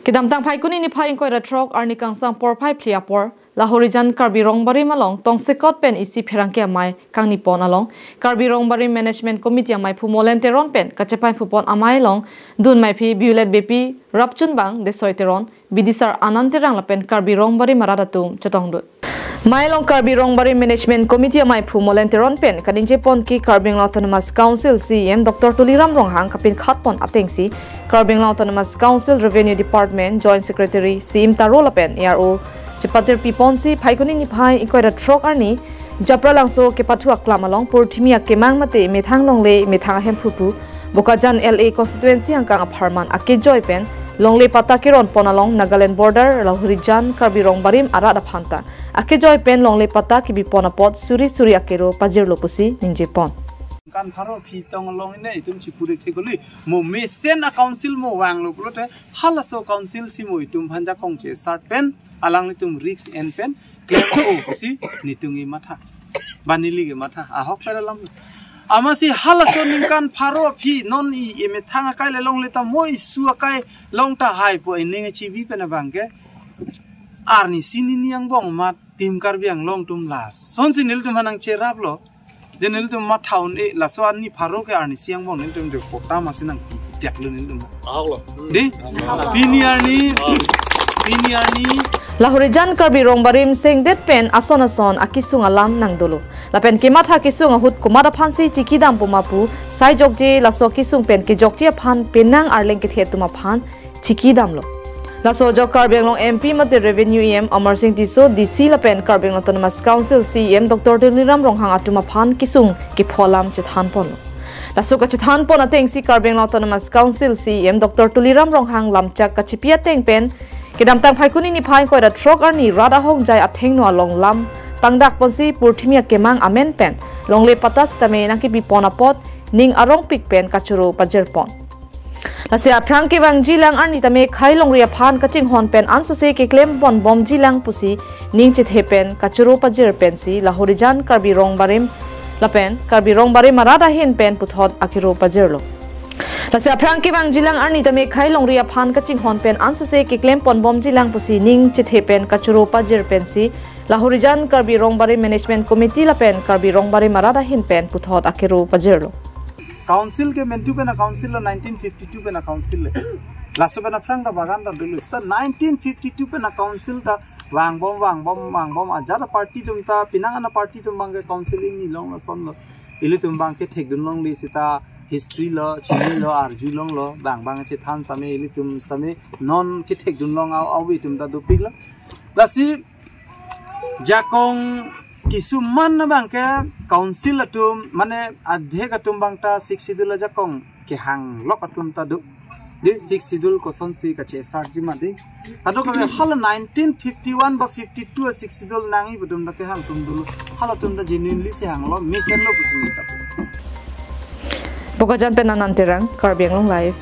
Kidam tang phai kuni ni phai koi ra trok arni kang sang por phai phlia por Lahorijan Karbi Rongbarim along tongsekot pen isi pherangke amai kang ni pon along Karbi Rongbarim Management Committee amai phu molenteron pen kachepai phu pon amai long dun mai phi violet bepi rapchun bang de soiteron bidisar ananterang lapen Karbi Rongbarim maradatum chatong dut Mailong Karbi Rongbarim Management Committee amai phu molenteron pen kadinje pon ki Karbi Autonomous Council CM Dr. Tuliram Ronghang kapin khat pon atengsi Karbi Autonomous Council Revenue Department Joint Secretary CM Tarola pen ARO Cepatir piponsi phaikuni ni phai ikoira trok arni japra langso ke pathua klamalong purthimia kemang mate methang longle methang hemphupu bokajan LA constituency angkang aparman akejoy pen longle pata kiron ponalong Nagaland border Lahorijan Karbi Rongbarim arat aphanta akejoy pen longle pata ki bipona pot suri akero pajir lopusi ninje pon kan pharo phi tong long ne itum chipure thegoli mo mesen a council mo wang lo plote halaso council si mo itum phanja khongche sart pen alang nitum risk and pen claim o si nitungi matha banili ge matha ahok peralam amasi halaso ningkan pharo phi non I eme thanga kai le long leta mo isu kai long ta hai po ning chibi pen bangke arni sinini yang bong mat tim karbiang long tum las sonsi nil tum hanang cherap lo Jenel tu mat tahun lasuan ni pharo ke arni siang bong nentum de kota masih nang tiak lu nentum. Ahlo. Di piniar ni. Lahorijan Karbi Rongbarim sengdet pen ason akisung alam nang dulu. Lapen kemat hakisung ahut kumada phansi chikidam pumapu sai jokje laso kisung pen ke jokje phan penang arleng ke thetuma phan chikidam lo. Laso jok Karbi Long MP mate Revenue EM Amar Singh Tiso DC lapen Karbi Autonomous Council CM Dr. Tuliram Ronghang atuma phan kisung ki pholam chethan pon. Laso ka chethan pon ateng si Karbi Autonomous Council CM Dr. Tuliram Ronghang lamchak ka chipia teng pen kedam tang phaikuni ni phai koi da trok arni rada hong jai atheng no long lam tangdak ponsi purthimia kemang amen pen longle patas tame naki bipona pot ning arong pik pen kachuro pajer pon Lasia pherangke bang jilang arni tame khai longria phan kaching hon pen ansose ke claim pon bom jilang pusi ning chithe pen kachuro pajer pen si Lahorijan Karbi Rongbarim lapen Karbi Rongbarim marada hin pen puthot akiro pajer lo Lasia pherangke bang jilang arni tame khai longria phan kaching hon pen ansose ke claim pon bom jilang pusi ning chithe pen kachuro pajer pen si Lahorijan Karbi Rongbarim Management Committee lapen Karbi Rongbarim marada hin pen puthot akiro pajer lo Council ke mentu pena council lo 1952 pena council le laso pena frang da bagan da dulu sta 1952 pena council da wang bom ajara party tum ta pinangana party tum bang counciling ni long lo son lo ili tum bang ke thek dun long li sita history lo chini lo arju long lo bang che than tame ili tum tame non ke thek dun long au wi tum da dupik lo lasi jakong Kisuman na bang ke council atum mane adhe katum bang ta 6 sidul aja kong ke hang lok atum ta du di 6 sidul ko son si ka che sarji ma di tado ka hal 1951 ba 52 6 sidul nangi budum da ke hang tum dulu hal atum da genuinely se hang lo mission lo pusini ta Bokajan penanan terang Karbi Long live